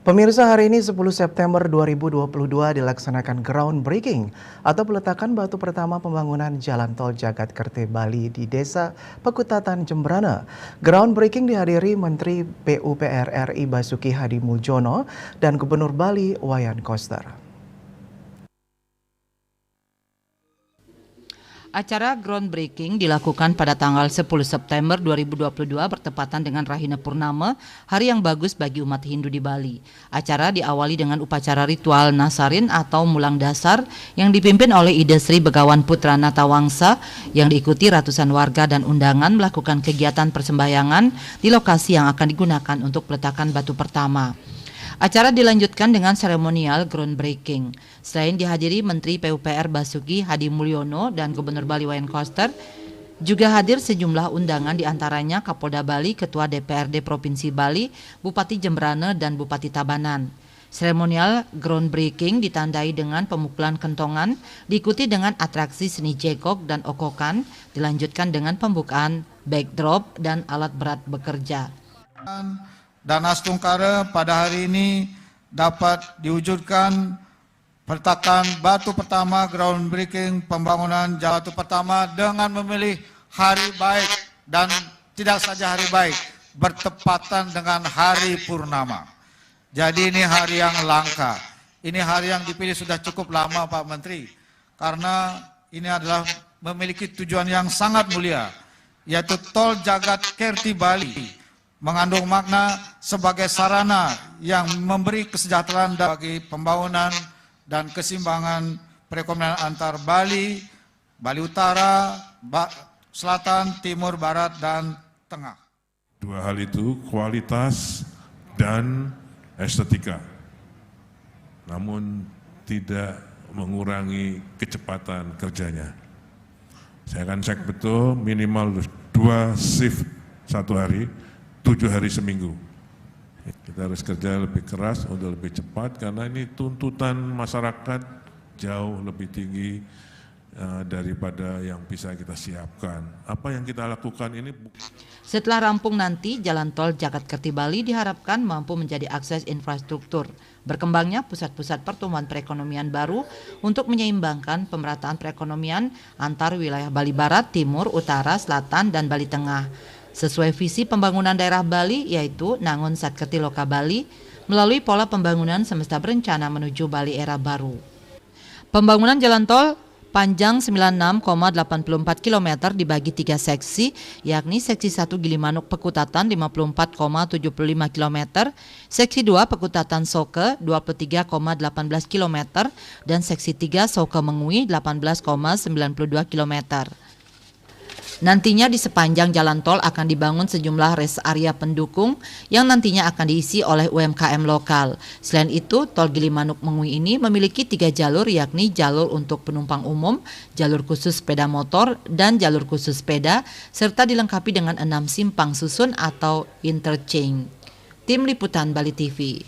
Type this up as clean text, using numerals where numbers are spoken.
Pemirsa, hari ini 10 September 2022 dilaksanakan groundbreaking atau peletakan batu pertama pembangunan Jalan Tol Jagat-Kerti Bali di Desa Pekutatan Jembrana. Groundbreaking dihadiri Menteri PUPR RI Basuki Hadimuljono dan Gubernur Bali Wayan Koster. Acara groundbreaking dilakukan pada tanggal 10 September 2022 bertepatan dengan Rahina Purnama, hari yang bagus bagi umat Hindu di Bali. Acara diawali dengan upacara ritual Nasarin atau Mulang Dasar yang dipimpin oleh Ida Sri Begawan Putra Natawangsa yang diikuti ratusan warga dan undangan melakukan kegiatan persembahyangan di lokasi yang akan digunakan untuk peletakan batu pertama. Acara dilanjutkan dengan seremonial groundbreaking. Selain dihadiri Menteri PUPR Basuki Hadimuljono dan Gubernur Bali Wayan Koster, juga hadir sejumlah undangan diantaranya Kapolda Bali, Ketua DPRD Provinsi Bali, Bupati Jembrana, dan Bupati Tabanan. Seremonial groundbreaking ditandai dengan pemukulan kentongan, diikuti dengan atraksi seni jegok dan okokan, dilanjutkan dengan pembukaan backdrop dan alat berat bekerja. Danas Tungkara pada hari ini dapat diwujudkan peletakan batu pertama groundbreaking pembangunan jalan batu pertama dengan memilih hari baik dan tidak saja hari baik, bertepatan dengan hari purnama. Jadi ini hari yang langka, ini hari yang dipilih sudah cukup lama Pak Menteri, karena ini adalah memiliki tujuan yang sangat mulia, yaitu Tol Jagat-Kerti Bali, mengandung makna sebagai sarana yang memberi kesejahteraan bagi pembangunan dan keseimbangan perekonomian antar Bali, Bali Utara, Selatan, Timur, Barat, dan Tengah. Dua hal itu, kualitas dan estetika, namun tidak mengurangi kecepatan kerjanya. Saya akan cek betul minimal 2 shift satu hari, 7 hari seminggu. Kita harus kerja lebih keras untuk lebih cepat karena ini tuntutan masyarakat jauh lebih tinggi daripada yang bisa kita siapkan. Apa yang kita lakukan ini. Setelah rampung nanti, Jalan Tol Jagat-Kerti Bali diharapkan mampu menjadi akses infrastruktur. Berkembangnya pusat-pusat pertumbuhan perekonomian baru untuk menyeimbangkan pemerataan perekonomian antar wilayah Bali Barat, Timur, Utara, Selatan, dan Bali Tengah. Sesuai visi pembangunan daerah Bali yaitu Nangun Satkerti Loka Bali melalui pola pembangunan semesta berencana menuju Bali era baru. Pembangunan jalan tol panjang 96,84 km dibagi 3 seksi, yakni seksi 1 Gilimanuk Pekutatan 54,75 km, seksi 2 Pekutatan Soke 23,18 km, dan seksi 3 Soke Mengui 18,92 km. Nantinya di sepanjang jalan tol akan dibangun sejumlah rest area pendukung yang nantinya akan diisi oleh UMKM lokal. Selain itu, tol Gilimanuk Mengui ini memiliki 3 jalur, yakni jalur untuk penumpang umum, jalur khusus sepeda motor, dan jalur khusus sepeda, serta dilengkapi dengan 6 simpang susun atau interchange. Tim Liputan Bali TV.